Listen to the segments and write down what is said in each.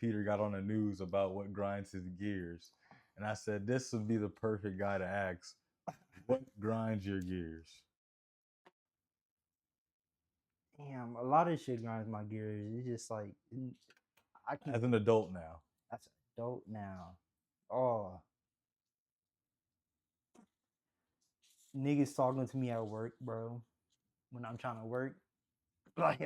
Peter got on the news about what grinds his gears, and I said this would be the perfect guy to ask. What grinds your gears? Damn, a lot of shit grinds my gears. It's just like I can. As an adult now. That's dope now. Oh, niggas talking to me at work, bro. When I'm trying to work, like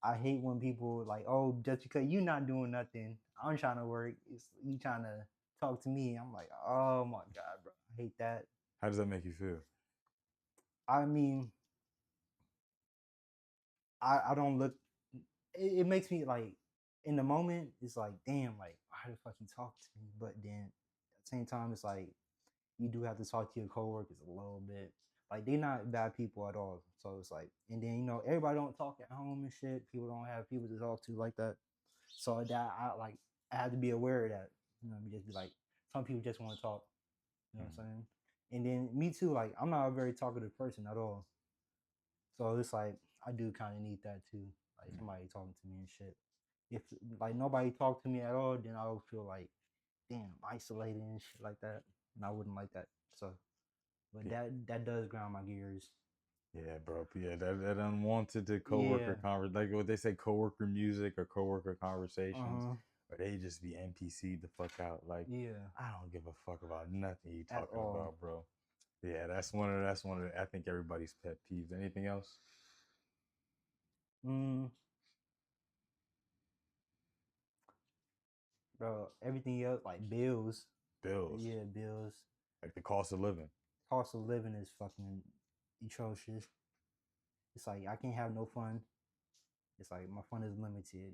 I hate when people like, oh, just because you not doing nothing, I'm trying to work. It's you trying to talk to me. I'm like, oh my god, bro, I hate that. How does that make you feel? I mean, I don't look. It makes me like in the moment. It's like, damn, like why the fuck you talk to me? But then at the same time, it's like you do have to talk to your coworkers a little bit. Like they're not bad people at all. So it's like, and then everybody don't talk at home and shit. People don't have people to talk to like that. So that I have to be aware of that. Just be like some people just want to talk. You know what I'm saying? And then me too. Like I'm not a very talkative person at all. So it's like I do kind of need that too. Like somebody talking to me and shit. If like nobody talked to me at all, then I would feel like damn isolated and shit like that, and I wouldn't like that. So, but Yeah, that does ground my gears. yeah, bro. Yeah, that unwanted to Yeah. coworker like what they say, coworker music or coworker Uh conversations, huh. or they just be NPC the fuck out. Like Yeah. I don't give a fuck about nothing you At talking all. about, bro. Yeah, that's one of I think everybody's pet peeves. Anything else? Mm, bro. Everything else like bills. Bills, Yeah, bills. like the cost of living. Cost of living is fucking atrocious. It's like I can't have no fun. It's like my fun is limited.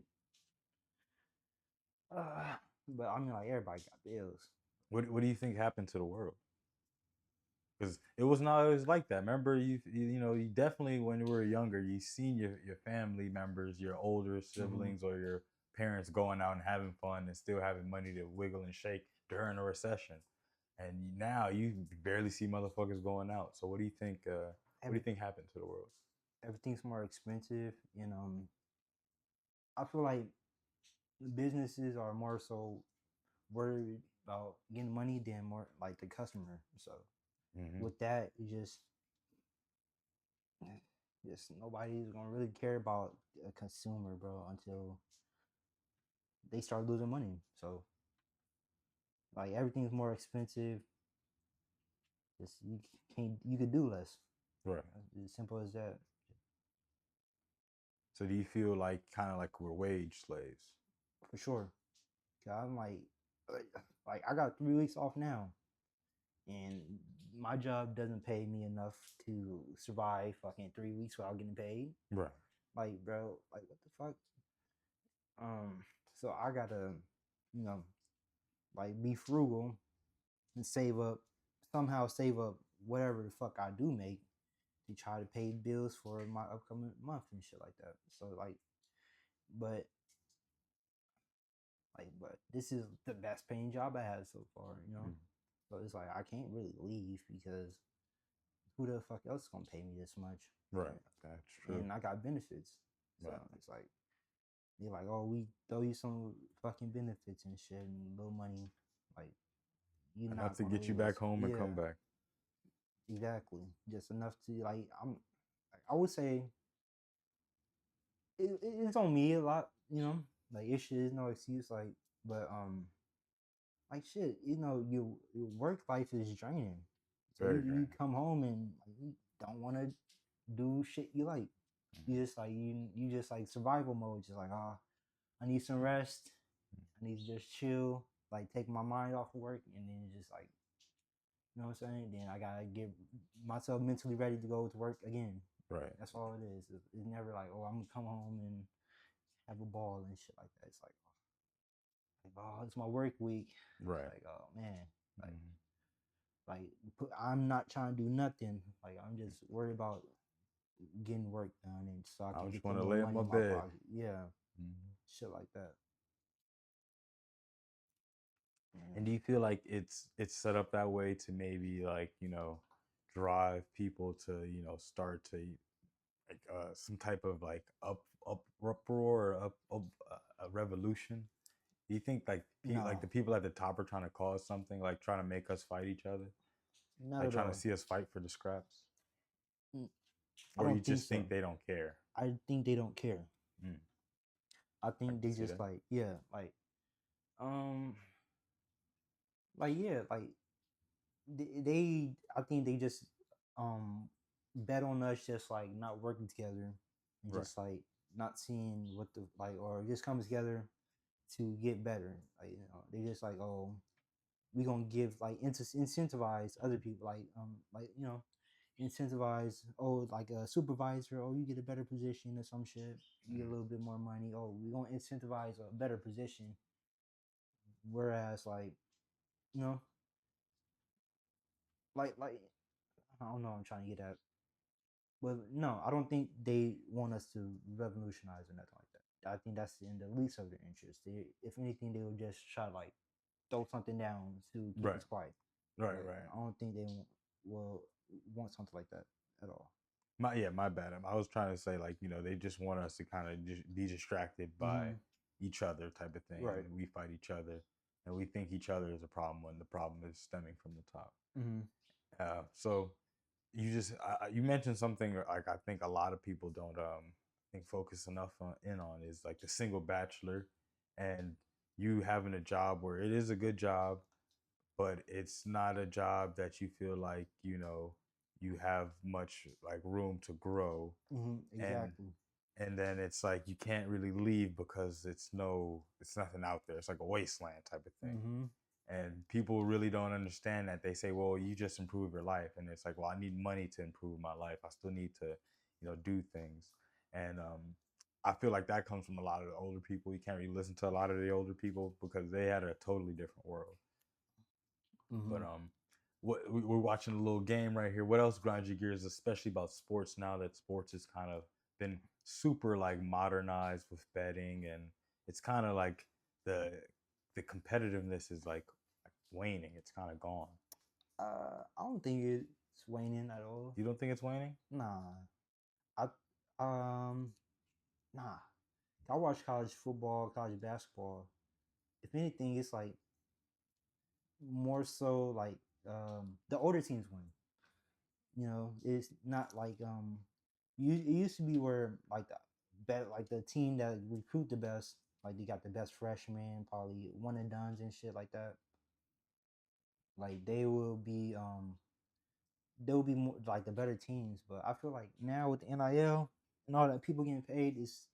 But I mean, like everybody got bills. What do you think happened to the world? Because it was not always like that. Remember, you definitely when you were younger, you seen your family members, your older Mm-hmm. siblings, or your parents going out and having fun and still having money to wiggle and shake during a recession. And now you barely see motherfuckers going out. So what do you think? What do you Every think happened to the world? everything's more expensive, and I feel like businesses are more so worried about getting money than more like the customer. So Hmm. with that, it just nobody's gonna really care about a consumer, bro, until they start losing money. So like everything's more expensive. Just you could do less. Right. As simple as that. So do you feel like kind of like we're wage slaves? For sure. I'm like I got 3 weeks off now, and my job doesn't pay me enough to survive fucking 3 weeks without getting paid. Right. Like, bro, like what the fuck? So I gotta, you know, like be frugal and save up, somehow save up whatever the fuck I do make to try to pay bills for my upcoming month and shit like that. So but but this is the best paying job I had so far. Mm. So it's like I can't really leave because who the fuck else is gonna pay me this much? Right. That's true. And I got benefits. So Right. it's like they're like, oh, we throw you some fucking benefits and shit and little money. Like you're Enough not to gonna get you leave back us. home and come Yeah, back. exactly. Just enough to like I would say it's on me a lot. Like it shit is no excuse. Like, but like shit, your work life is draining. So Very you draining. come home and like, you don't want to do shit you like. Mhm. You just like you just like survival mode. Just like I need some rest. I need to just chill. Like take my mind off of work, and then just like you know what I'm saying. Then I gotta get myself mentally ready to go to work again. Right. That's all it is. It's never like I'm gonna come home and have a ball and shit like that. It's like oh, it's my work week. It's Right. like oh man, like Mhm. like I'm not trying to do nothing. Like I'm just worried about getting work done and so I I can just get the want to little lay in money my in my bed. pocket. Yeah, Mhm. shit like that. And do you feel like it's set up that way to maybe like drive people to start to like some type of like uproar or a revolution? Do you think like like the No, people at the top are trying to cause something, like trying to make us fight each other, not like at trying to all. see us fight for the scraps, Mm, I or you don't think just think so. they don't care? I think they don't care. Mm, I I think can they see just that. like, yeah, um, yeah, they I think they just um bet on us just like not working together and Right. just like not seeing what the like or just comes together to get better. Like they just like, oh, we gonna give like incentivize other people like incentivize, oh, like a supervisor, oh, you get a better position or some shit, you get a Mm, little bit more money, oh, we gonna incentivize a better position. Whereas like, you know, like I don't know what I'm trying to get at. But no, I don't think they want us to revolutionize or nothing like that. I think that's in the least of their interest. If anything, they would just try to like throw something down to keep right. us quiet. Right. But Right. I don't think they will want something like that at all. My bad. I was trying to say like they just want us to kind of just be distracted by Hmm. each other type of thing, Right. and we fight each other, and we think each other is a problem when the problem is stemming from the top. Hmm. So you mentioned something like I think a lot of people don't think focus enough on is like the single bachelor, and you having a job where it is a good job, but it's not a job that you feel like you have much like room to grow, Hmm. and Exactly. then it's like you can't really leave because it's nothing out there. It's like a wasteland type of thing, Hmm. and people really don't understand that. They say, well, you just improve your life, and it's like, well, I need money to improve my life. I still need to do things. And I feel like that comes from a lot of the older people. You can't really listen to a lot of the older people because they had a totally different world. But Hmm. we're watching a little game right here. What else grinds your gears, especially about sports, now that sports has kind of been super like modernized with betting, and it's kind of like the competitiveness is like waning. It's kind of gone. I don't think it's waning at all. You don't think it's waning? Nah. I um nah. I watch college football, college basketball. If anything, it's like more so like the older teams win. It's not like it used to be where like the team that recruit the best, like they got the best freshmen, probably one and dones and shit like that. Like they will be more like the better teams. But I feel like now with the NIL and all that, people getting paid, is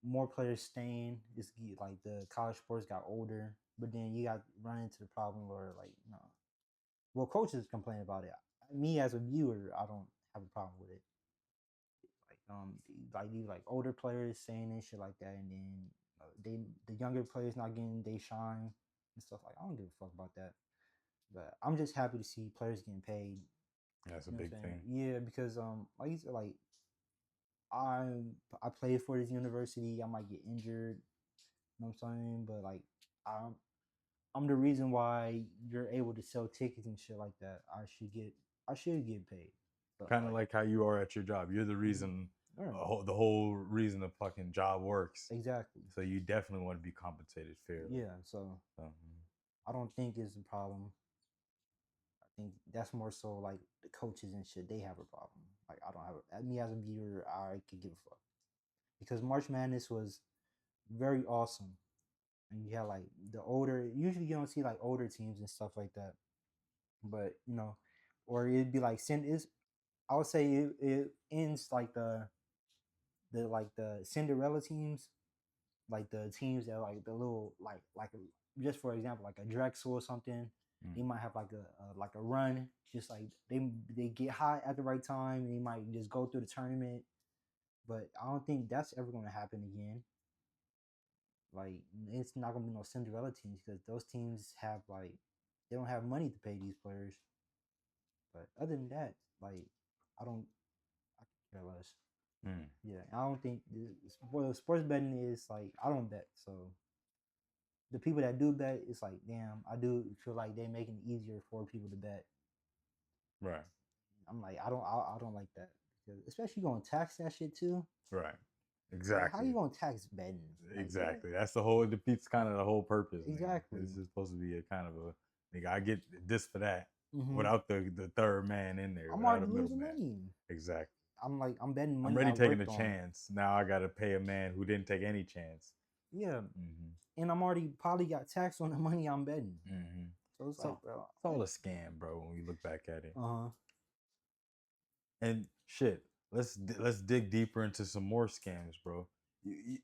more players staying. Like the college sports got older, but then you got run into the problem where like well, coaches complain about it. Me as a viewer, I don't have a problem with it. These like older players saying and shit like that, and then the younger players not getting they shine and stuff like. I don't give a fuck about that. But I'm just happy to see players getting paid. That's a You know big what I'm saying? thing. Yeah, because like you said, like I I played for this university. I might get injured. You know what I'm saying? But like I'm I'm the reason why you're able to sell tickets and shit like that. I should get paid. But Kind of like, like how you are at your job. You're the mhm, reason, right, the whole reason the fucking job works. exactly. So you definitely want to be compensated fairly. Yeah, so Um, I don't think it's a problem. I think that's more so like the coaches and shit. They have a problem. Like I don't have me as a viewer. I could give a fuck because March Madness was very awesome, and you had like the older. Usually you don't see like older teams and stuff like that, but or it'd be like send is. I would say it ends like the Cinderella teams, like the teams that like the little just for example like a Drexel or something. mm, They might have like a run, just like they get hot at the right time. And they might just go through the tournament, but I don't think that's ever going to happen again. Like it's not going to be no Cinderella teams because those teams have like they don't have money to pay these players. But other than that, like I don't I could care less. mm. Yeah, I don't think well, sports betting is like I don't bet, so the people that do bet, it's like, damn, I do feel like they're making it easier for people to bet. Right. I'm like, I don't like that because especially you gonna tax that shit too. Right. Like, how Exactly. you gonna tax betting? Like, Exactly. That's the whole. It defeats kind of the whole purpose. Nigga. Exactly. This is supposed to be a kind of a nigga. I get this for that Mm-hmm. without the third man in there. I'm Without already a losing middleman. money. Exactly. I'm betting money. I'm already I taking a worked on. chance. Now I got to pay a man who didn't take any chance. Yeah. And I'm already probably got taxed on the money I'm betting. So it's like, bro, it's all a scam, bro. When we look back at it. And shit, let's dig deeper into some more scams, bro.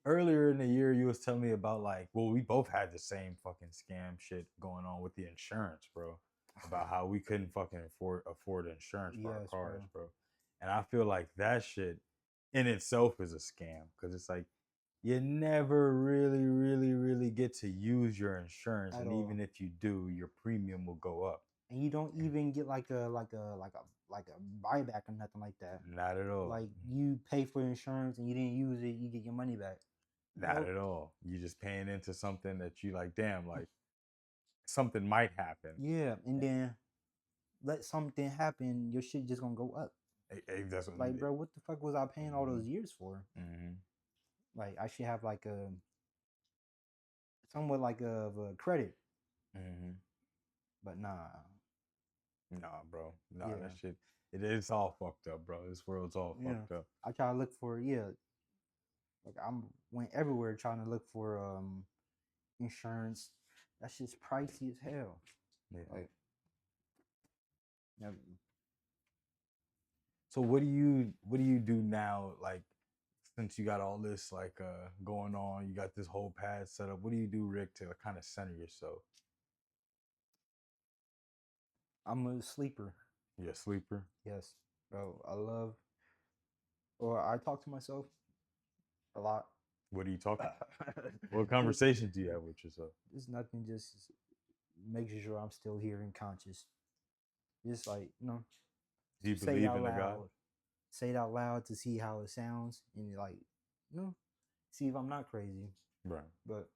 Earlier in the year, you was telling me about like, well, we both had the same fucking scam shit going on with the insurance, bro. About how we couldn't fucking afford insurance for our cars, bro. And I feel like that shit in itself is a scam because it's like you never really get to use your insurance, and even if you do, your premium will go up. And you don't even get like a buyback or nothing like that. Not at all. Like you pay for insurance and you didn't use it, you get your money back. Not at all. You're just paying into something that you like, damn, like something might happen. Yeah, and then let something happen, your shit just gonna go up. That's what like, bro, what the fuck was I paying all those years for? Like, I should have like a somewhat like a credit. But nah, bro, that shit. It is all fucked up, bro. This world's all fucked up. I try to look for like went everywhere trying to look for insurance. That shit's pricey as hell. Like, never. So what do you do now? Like, since you got all this like going on, you got this whole pad set up. What do you do, Rick, to kind of center yourself? I'm a sleeper. You're a sleeper? Yes, bro. I talk to myself a lot. What do you talk about? What conversations do you have with yourself? It's nothing, just making sure I'm still here and conscious. Just like, do you believe in a God? Say it out loud to see how it sounds, and like, see if I'm not crazy. Right. But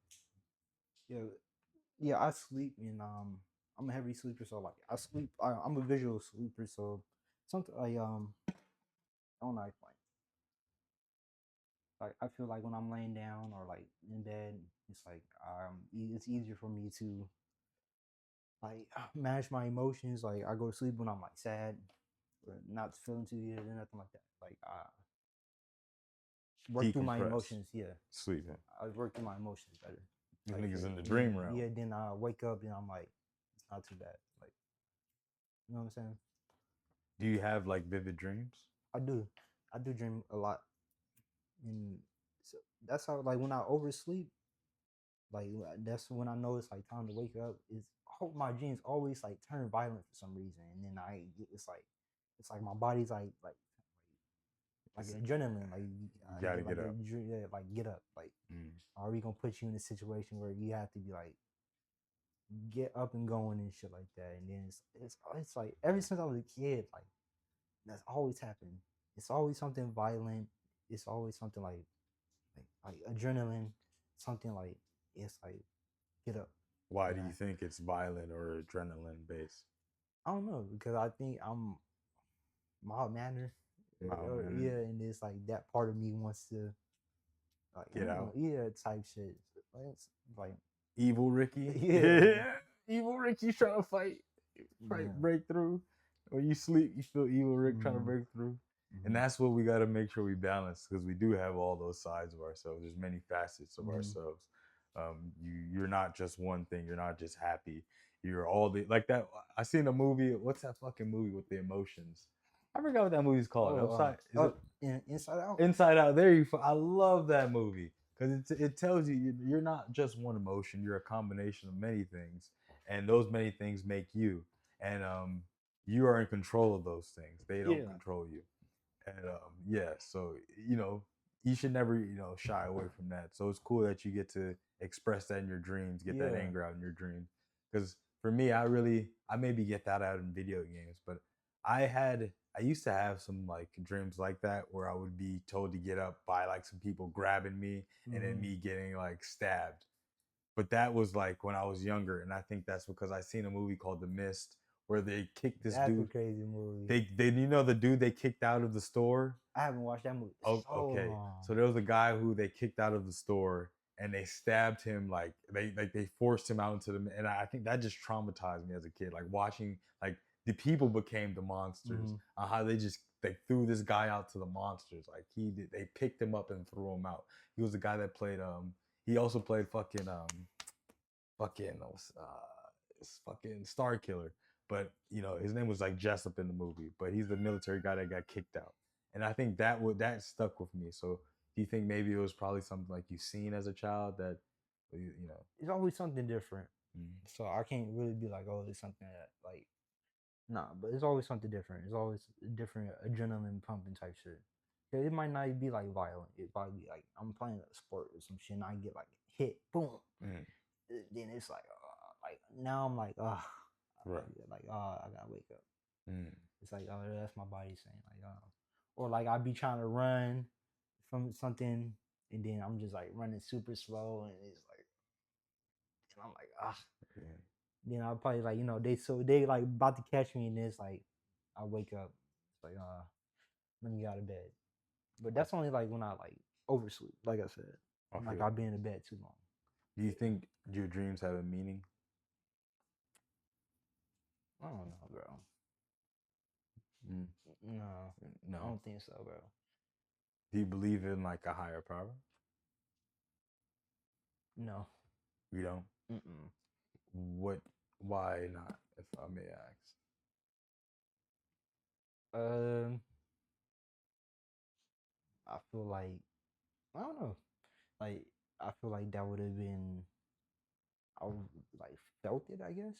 yeah, I sleep, and I'm a heavy sleeper, so like I sleep. I'm a visual sleeper, so something like I don't know how to explain. Like, I feel like when I'm laying down or like in bed, it's like it's easier for me to like manage my emotions. Like, I go to sleep when I'm like sad or not feeling too good or nothing like that. Like, I work through my emotions. Yeah, sleeping. I work through my emotions better. You like, niggas in the dream realm. Yeah, then I wake up and I'm like, it's not too bad. Like, you know what I'm saying? Do you have like vivid dreams? I do dream a lot, and so that's how, like, when I oversleep, like that's when I know it's like time to wake up. Is my dreams always like turn violent for some reason, and then it's like my body's like adrenaline. Like, you gotta get up. Like, get up. Like, are we gonna put you in a situation where you have to be like get up and going and shit like that? And then it's like ever since I was a kid, like that's always happened. It's always something violent. It's always something like adrenaline. Something like, it's like, get up. Why do you think it's violent or adrenaline based? I don't know, because I think I'm mild mannered. Yeah, and it's like that part of me wants to like get out. Yeah, type shit. It's like evil Ricky. Yeah. Evil Ricky's trying to fight, break through. When you sleep, you feel evil Rick trying to break through. And that's what we got to make sure we balance, because we do have all those sides of ourselves. There's many facets of ourselves. You're not just one thing. You're not just happy. You're all the like that. I seen a movie. What's that fucking movie with the emotions? I forgot what that movie's called. Inside Out. Inside Out. There you. I love that movie because it tells you you're not just one emotion. You're a combination of many things, and those many things make you. And you are in control of those things. They don't control you. And so you should never shy away from that. So it's cool that you get to express that in your dreams, get that anger out in your dreams. Because for me, I maybe get that out in video games, but I used to have some like dreams like that where I would be told to get up by like some people grabbing me and then me getting like stabbed. But that was like when I was younger, and I think that's because I seen a movie called The Mist where they kicked this That's a dude. crazy movie. They you know the dude they kicked out of the store. I haven't watched that movie Oh, so okay. long. So there was a guy who they kicked out of the store and they stabbed him like they forced him out into the and I think that just traumatized me as a kid. Like watching like the people became the monsters. How they threw this guy out to the monsters. Like they picked him up and threw him out. He was the guy that played he also played fucking fucking Star Killer. But you know his name was like Jessup in the movie. But he's the military guy that got kicked out, and I think that stuck with me. So do you think maybe it was probably something like you seen as a child that you know? It's always something different. Mm. So I can't really be like, oh, it's something that like, nah. But it's always something different. It's always different adrenaline pumping type shit. It might not be like violent. It probably be like I'm playing a sport or some shit, and I get like hit, boom. Mm. Then it's like now I'm like, Right. like I gotta wake up. Mm. It's like, oh, that's my body saying like, or like I be trying to run from something, and then I'm just like running super slow, and it's like, and I'm like, Yeah. then I'll probably like, they like about to catch me, and it's like I wake up, it's like, let me get out of bed. But that's only like when I like oversleep, like I said, like I've been in bed too long. Do you think your dreams have a meaning? I don't know, bro. Mm. No, No. I don't think so, bro. Do you believe in like a higher power? No. You don't? Mm-mm. What? Why not? If I may ask. I feel like I don't know. Like I feel like that would have been I would like felt it, I guess.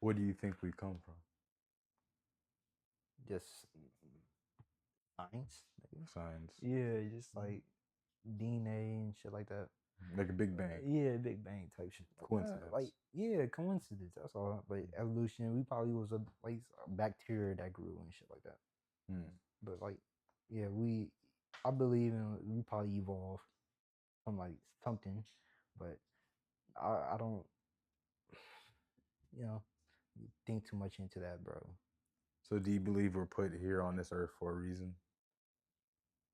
Where do you think we come from? Just science, maybe. Science. Yeah, just like DNA and shit like that. Like a Big Bang. Yeah, Big Bang type shit. Coincidence. Like yeah, coincidence. That's all. Like evolution, we probably was a like a bacteria that grew and shit like that. Mm. But like, yeah, I believe in we probably evolved from like something, but I don't, you know, think too much into that, bro. So do you believe we're put here on this earth for a reason?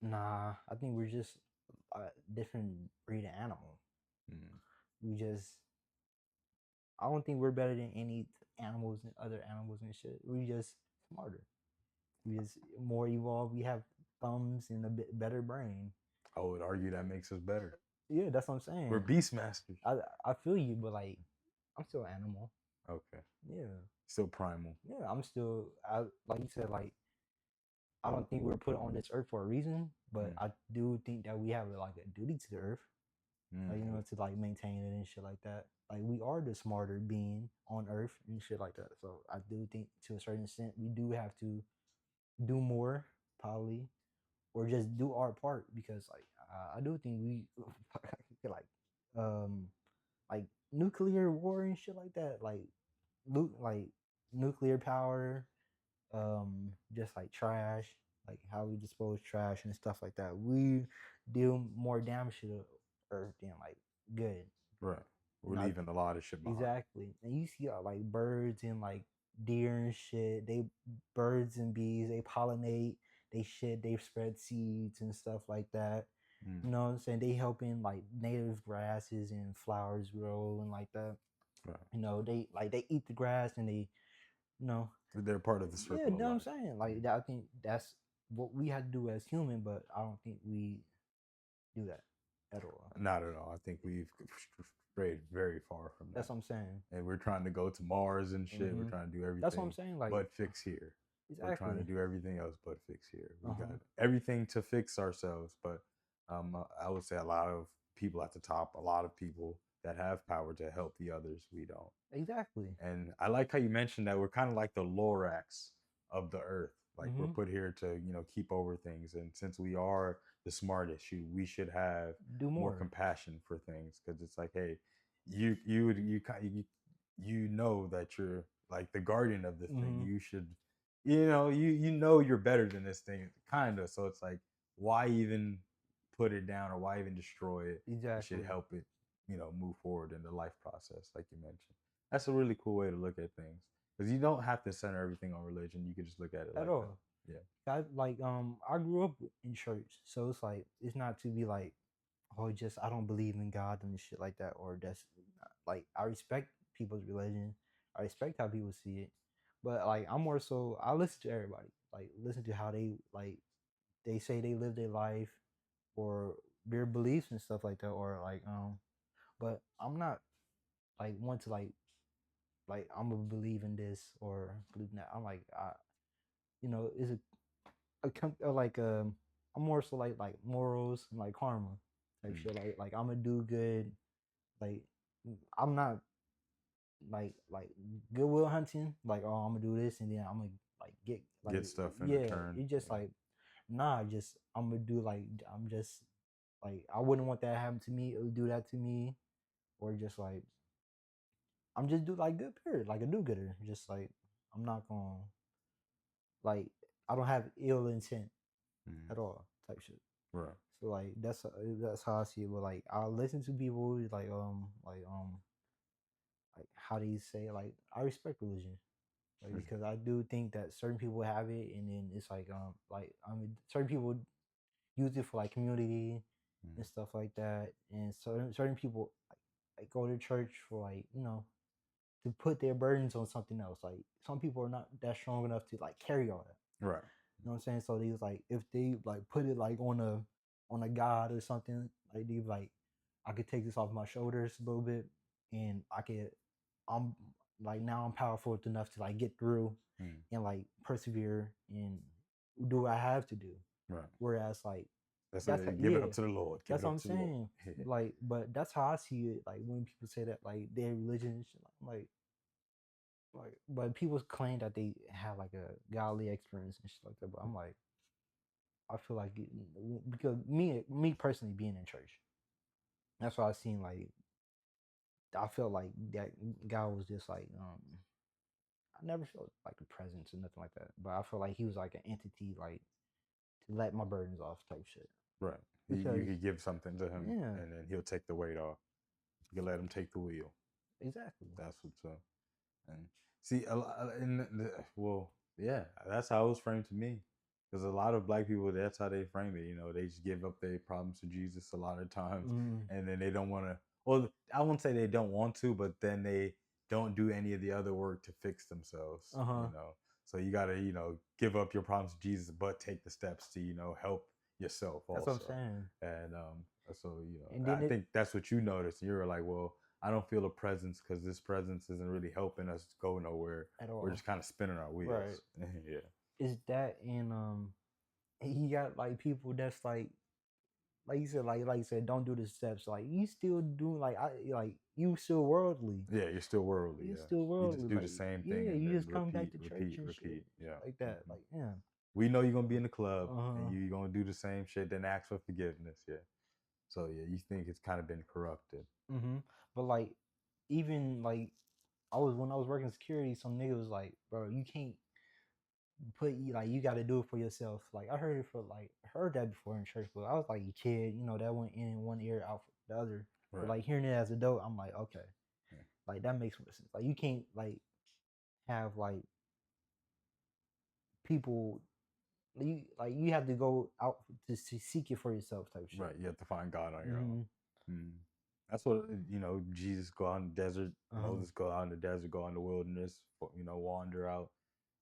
Nah, I think we're just a different breed of animal. Mm. We just, I don't think we're better than any animals and other animals and shit. We just smarter. We just more evolved. We have thumbs and a bit better brain. I would argue that makes us better. Yeah, that's what I'm saying. We're beast masters. I feel you, but like, I'm still an animal. Okay. Yeah. Still primal. Yeah, I'm still. Like you said, like I don't think we're put on this earth for a reason, but I do think that we have like a duty to the earth, like, to like maintain it and shit like that. Like we are the smarter being on earth and shit like that. So I do think to a certain extent we do have to do more, probably, or just do our part because like I do think we like um like nuclear war and shit like that, like nuclear power, just like trash, like how we dispose trash and stuff like that. We deal more damage to the earth than like good. Right. We're leaving a lot of shit behind. Exactly. And you see like birds and like deer and shit. Birds and bees, they pollinate, they shit, they spread seeds and stuff like that. You know what I'm saying? They helping like native grasses and flowers grow and like that. Right. They eat the grass and they they're part of the circle. Yeah, you know what I'm saying? Like I think that's what we have to do as human, but I don't think we do that at all. Not at all. I think we've strayed very far from that. That's what I'm saying. And we're trying to go to Mars and shit. We're trying to do everything. That's what I'm saying. Like, but fix here. Exactly. We're trying to do everything else but fix here. We got everything to fix ourselves, but I would say a lot of people at the top, a lot of people that have power to help the others, we don't. Exactly. And I like how you mentioned that we're kind of like the Lorax of the earth. Like we're put here to, keep over things. And since we are the smartest, we should have more compassion for things. Cause it's like, hey, you know that you're like the guardian of the thing. You should, you're better than this thing, kind of. So it's like, why even put it down or why even destroy it? Exactly. You should help it, move forward in the life process, like you mentioned. That's a really cool way to look at things. because you don't have to center everything on religion. You could just look at it at like that. all. Yeah. I grew up in church, so it's like it's not to be like, oh, just I don't believe in God and shit like that, or that's like I respect people's religion. I respect how people see it, but like I'm more so I listen to everybody, like listen to how they say they live their life, or their beliefs and stuff like that, or like but I'm not like one to like I'm gonna believe in this or believe in that. I'm like is like I'm more so like morals and like karma type shit. Like I'm gonna do good. Like I'm not like Goodwill Hunting. Like oh I'm gonna do this and then I'm gonna like get like Get stuff in yeah. return. It's just Yeah. like nah. Just I'm gonna do like I'm just like I wouldn't want that to happen to me. It would do that to me, or just like I'm just do like good period, like a do gooder. Just like I'm not gonna like I don't have ill intent at all type shit. Right. So like that's how I see it. But like I listen to people like how do you say like I respect religion. Like because I do think that certain people have it and then it's like I mean certain people use it for like community and stuff like that. And certain people like go to church for like, to put their burdens on something else. Like some people are not that strong enough to like carry all that. Right. You know what I'm saying? So they was like, if they like put it like on a god or something, like they like, I could take this off my shoulders a little bit, and I'm like now I'm powerful enough to like get through and like persevere and do what I have to do. Right. Whereas like That's that's give it yeah, up to the Lord. Give that's it what up I'm to the Lord. saying. Yeah. Like, but that's how I see it. Like when people say that like their religion and shit, like, but people claim that they have like a godly experience and shit like that. But I'm like, I feel like because me personally being in church, that's why I seen like I felt like that God was just like I never felt like a presence or nothing like that, but I feel like he was like an entity like to let my burdens off type shit. Right. You Because could give something to him, yeah, and then he'll take the weight off. You can let him take the wheel. exactly. That's what's up. And see, well, yeah, that's how it was framed to me. Because a lot of black people, that's how they frame it. You know, they just give up their problems to Jesus a lot of times, and then they don't want to. Well, I won't say they don't want to, but then they don't do any of the other work to fix themselves. You know, so you got to give up your problems to Jesus, but take the steps to help yourself That's also. what I'm saying. And so And I then think that's what you noticed. You were like, well, I don't feel a presence because this presence isn't really helping us go nowhere. at all. We're just kind of spinning our wheels. Right. Yeah. Is that and he got like people that's like you said, like you said, don't do the steps. Like you still doing like you still worldly. Yeah, you're still worldly. You Yeah. still You just worldly. do the like same thing yeah, and you then just come back to church and repeat. shit Yeah. like that. Like yeah. We know you're gonna be in the club and Uh-huh. you're gonna do the same shit, then ask for forgiveness. Yeah. So yeah, you think it's kind of been corrupted. But like even like when I was working security, some nigga was like, bro, you can't you got to do it for yourself. Like I heard that before in church, but I was like a kid, that went in one ear out the other. Right. But like hearing it as an adult, I'm like, okay, Yeah. like that makes more sense. Like you can't like have like people you have to go out to seek it for yourself type shit. Right. You have to find God on your own. That's what Jesus go out in the desert, Moses go out in the desert, go out in the wilderness, wander out.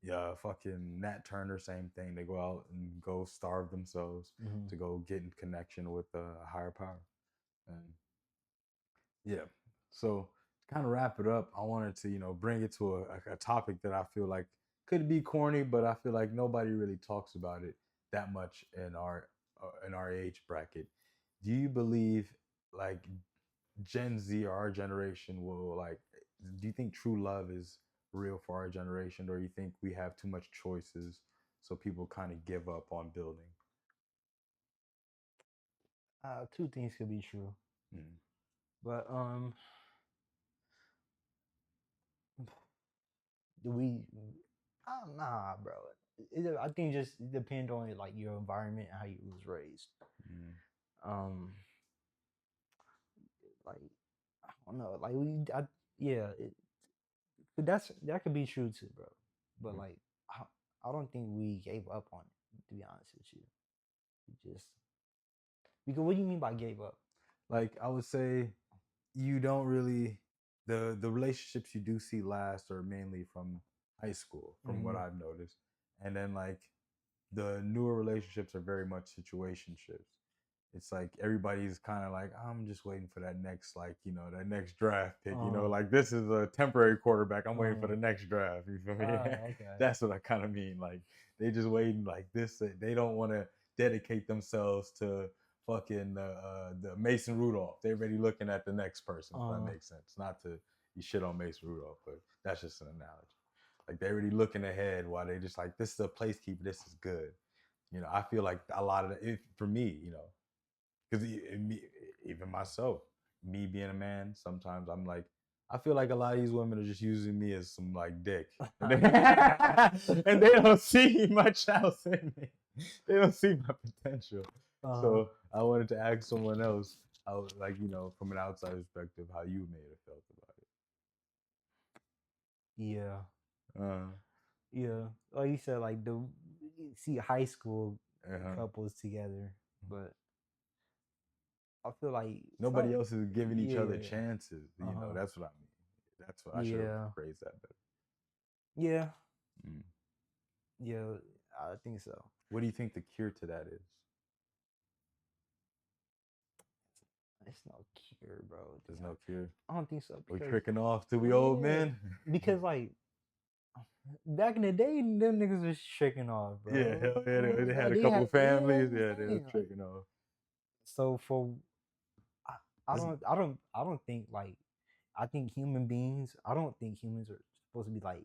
Yeah, fucking Nat Turner, same thing. They go out and go starve themselves to go get in connection with a higher power. And yeah, so to kind of wrap it up, I wanted to bring it to a topic that I feel like could be corny, but I feel like nobody really talks about it that much in our age bracket. Do you believe like Gen Z or our generation will like? Do you think true love is real for our generation, or you think we have too much choices, so people kind of give up on building? Two things could be true, but do we? Nah, bro. I think just depend on like your environment and how you was raised. Um, like I don't know, like yeah, But that could be true too, bro. But like, I, I don't think we gave up on it. To be honest with you, we just because what do you mean by gave up? Like I would say, you don't really the relationships you do see last are mainly from high school, from what Mhm. I've noticed, and then like the newer relationships are very much situationships. It's like everybody's kind of like, I'm just waiting for that next, like, that next draft pick. Uh, Like this is a temporary quarterback. I'm waiting for uh, the next draft. You feel me? okay. That's what I kind of mean. Like they just waiting like this. They don't want to dedicate themselves to fucking the Mason Rudolph. They're already looking at the next person. If that Uh, makes sense. Not to you shit on Mason Rudolph, but that's just an analogy. Like they're already looking ahead while they just like, this is a placekeeper. This is good. I feel like a lot of it for me, because even myself, me being a man, sometimes I'm like, I feel like a lot of these women are just using me as some like dick, and and they don't see much else in me. They don't see my potential. uh, So I wanted to ask someone else, how, like, from an outside perspective, how you may have felt yeah, about it. yeah. Like you said, like you see high school Uh-huh. couples together, but I feel like Nobody else is giving each other yeah, chances. uh-huh, That's what I mean. That's what I should have yeah, phrased that better. yeah, Mm. yeah. I think so. What do you think the cure to that is? It's no cure, bro. There's no cure. I don't think so We because tricking off till we old yeah, men. because like back in the day, them niggas was tricking off, Yeah, bro. hell yeah. They had Like a they couple had, yeah, families. I'm Yeah, they were saying like tricking off. so for I, This, I don't think like I think human beings. I don't think humans are supposed to be like.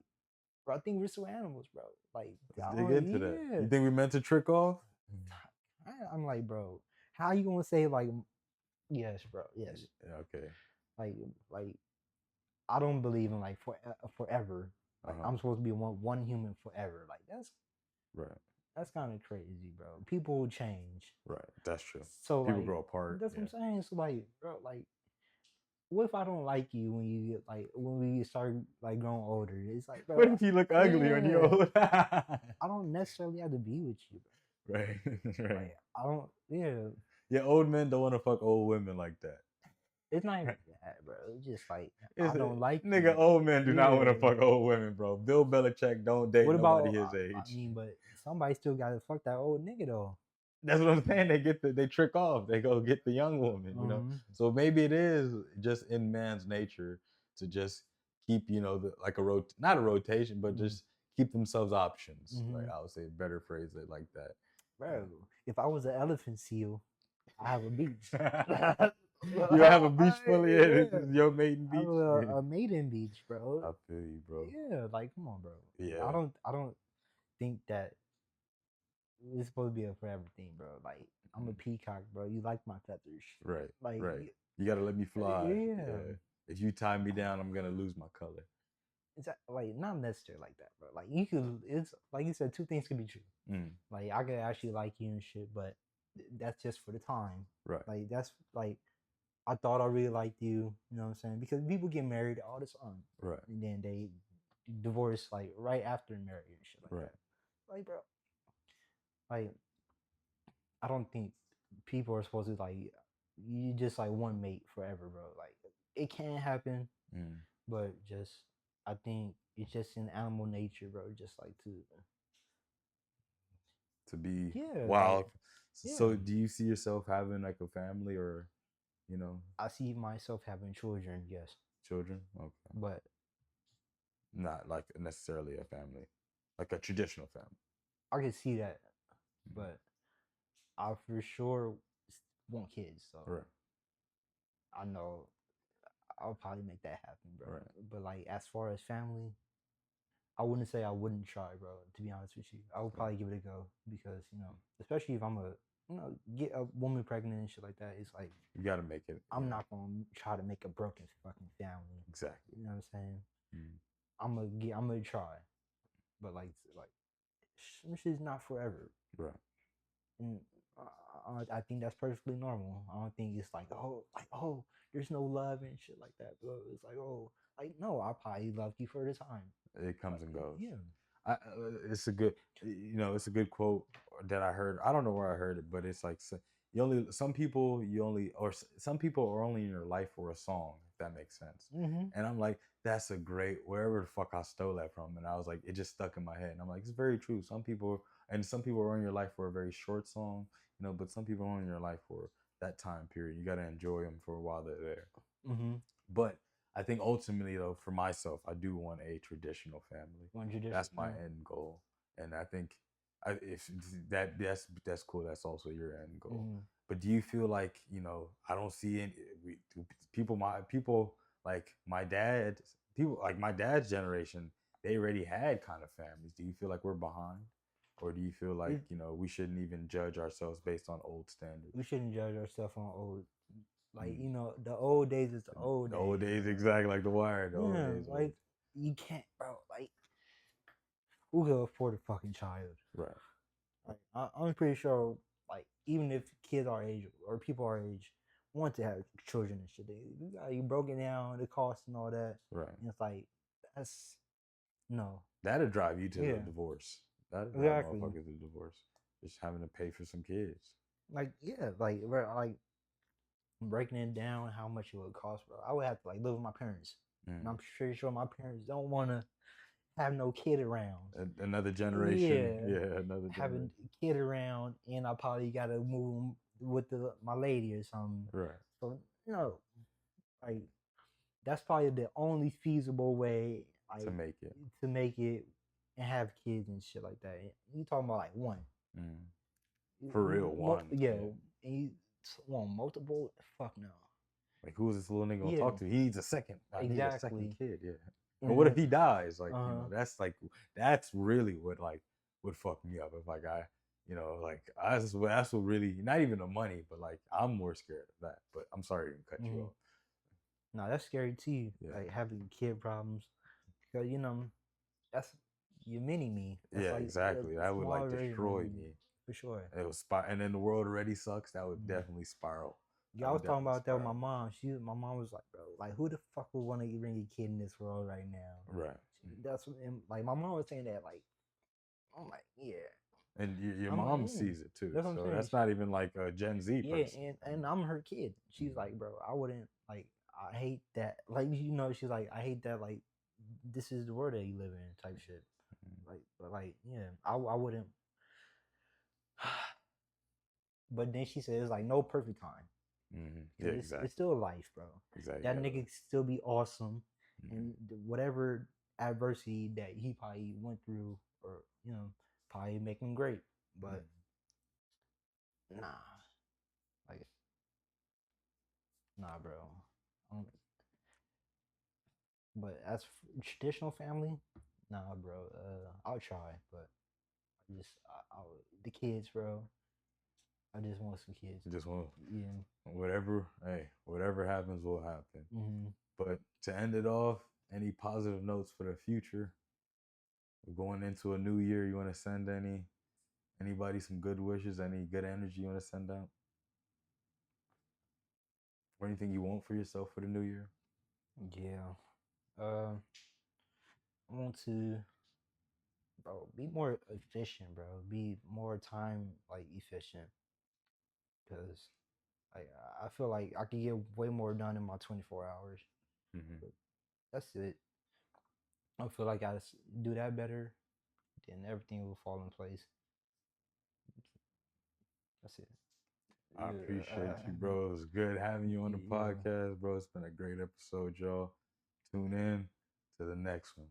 Bro, I think we're still animals, bro. Like, let's I dig don't, into that. yeah. You think we meant to trick off? I'm like, bro, how you gonna say like, yes, bro, yes, Yeah, okay. like, like, I don't believe in like forever. Like, Uh-huh. I'm supposed to be one human forever. Like, Right. that's kind of crazy, bro. People will change. Right. That's true. So People like, grow apart. that's what Yeah. I'm saying. So like, bro, like, what if I don't like you when you get like when we start like growing older? It's like, What bro, if you look ugly when you're yeah, old? I don't necessarily have to be with you, Right. bro. Right. Like, I don't, yeah. Yeah, old men don't want to fuck old women like that. It's not even that, bro. It's just like I It's don't like nigga, you. old men do not want to Yeah. fuck old women, bro. Bill Belichick don't date What nobody about? his I age. mean, but somebody still got to fuck that old nigga though. That's what I'm saying. They trick off. They go get the young woman. Mm-hmm. So maybe it is just in man's nature to just keep, like not a rotation, but Mm-hmm. just keep themselves options. Like Mm-hmm. I would say, better phrase it like that. Bro, if I was an elephant seal, I have a beach. You have a beach full of it. Yeah, This is your maiden I have beach. a maiden beach, bro. I feel you, bro. Yeah, like come on, bro. Yeah. I don't think that it's supposed to be a forever thing, bro. Like I'm a peacock, bro. You like my feathers, Right. like Right. You gotta let me fly. yeah. Yeah. If you tie me down, I'm gonna lose my color. It's like not necessarily like that, bro. Like you could, it's like you said, two things could be true. Mm. Like I could actually like you and shit, but that's just for the time. Right. Like that's like I thought I really liked you. You know what I'm saying? Because people get married all the time, Right. and then they divorce like right after marriage and shit like Right. that. Like, bro, like I don't think people are supposed to like you just like one mate forever, bro. Like it can happen, Mm. but just I think it's just in animal nature, bro. Just like To be yeah, like wild. yeah. So do you see yourself having like a family or, I see myself having children, yes, children? Okay. but Not like necessarily a family, like a traditional family. I can see that, Mhm. but I for sure want kids, so Right. I know I'll probably make that happen, bro. Right. But like as far as family, I wouldn't say I wouldn't try, bro. To be honest with you, I would Right. probably give it a go because especially if I'm get a woman pregnant and shit like that. It's like You got to make it. I'm not gonna try to make a broken fucking family. Exactly. You know what I'm saying? Mm. I'm gonna try, but like some shit's not forever, Right. and I think that's perfectly normal. I don't think it's like oh there's no love and shit like that. But it's like, oh, like no, I probably loved you for the time. It comes and goes. Yeah. It's a good, it's a good quote that I heard. I don't know where I heard it, but it's like you only some people you only or some people are only in your life for a song, if that makes sense. Mm-hmm. And I'm like, that's a great wherever the fuck I stole that from, and I was like, it just stuck in my head, and I'm like, it's very true. Some people are in your life for a very short song, but some people are in your life for that time period. You got to enjoy them for a while they're there. Mm-hmm. But I think ultimately, though, for myself, I do want a traditional family. That's my end goal, and I think if that's cool. That's also your end goal. Mm-hmm. But do you feel like I don't see any people like my dad, people like my dad's generation, they already had kind of families. Do you feel like we're behind, or do you feel like we shouldn't even judge ourselves based on old standards? We shouldn't judge ourselves on old. Like the old days is the old The days. old days, exactly like the Wire. The old Yeah, days, like you can't, bro. Like who can afford a fucking child? right? Like I'm pretty sure, like even if kids our age or people our age want to have children and shit, you broke it down the cost and all that. Right. And it's like that's no. That'll drive you to Yeah. the divorce. That'll drive Exactly. motherfuckers to divorce. Just having to pay for some kids. Like yeah, like breaking it down how much it would cost, bro. I would have to like live with my parents, and I'm pretty sure my parents don't want to have no kid around. Another generation, yeah, another having generation. a kid around, and I probably gotta move with my lady or something. Right. So like that's probably the only feasible way like, to make it and have kids and shit like that. You talking about like one? For real, one? Yeah. And you want multiple? Fuck no. Like who's this little nigga gonna talk to? He needs a second. I need a second kid. Yeah. But what if he dies? Like that's really what like would fuck me up if like that's what really, not even the money, but like I'm more scared of that. But I'm sorry to cut you off. No, that's scary too. Yeah. Like having kid problems, because that's your mini me. That's yeah, like, exactly. That would like destroy me for sure. It was and then the world already sucks. That would definitely spiral. Yeah, I was talking about that with my mom. My mom was like, bro, like who the fuck would want to bring a kid in this world right now? Right. That's what, like my mom was saying that. Like, I'm like, yeah. And your mom sees it too. So that's not even like a Gen Z person. Yeah, and I'm her kid. She's like, bro, I wouldn't like. I hate that. Like she's like, I hate that. Like, this is the world that you live in, type shit. Like, but like, yeah, I wouldn't. But then she says like no perfect time. Yeah, exactly. It's still a life, bro. Exactly. That nigga can still be awesome, and whatever adversity that he probably went through, or probably make him great. But nah, bro. But as traditional family, nah, bro. I'll try, but the kids, bro. I just want some kids. Just want whatever happens will happen. But to end it off, any positive notes for the future? We're going into a new year. You want to send anybody some good wishes? Any good energy you want to send out? Or anything you want for yourself for the new year? Yeah. I want to, bro, be more efficient, bro. Be more time efficient. Because I feel like I can get way more done in my 24 hours. But that's it. I feel like I do that better, then everything will fall in place. That's it. I appreciate you, bro. It was good having you on the podcast, bro. It's been a great episode, y'all. Tune in to the next one.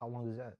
How long is that?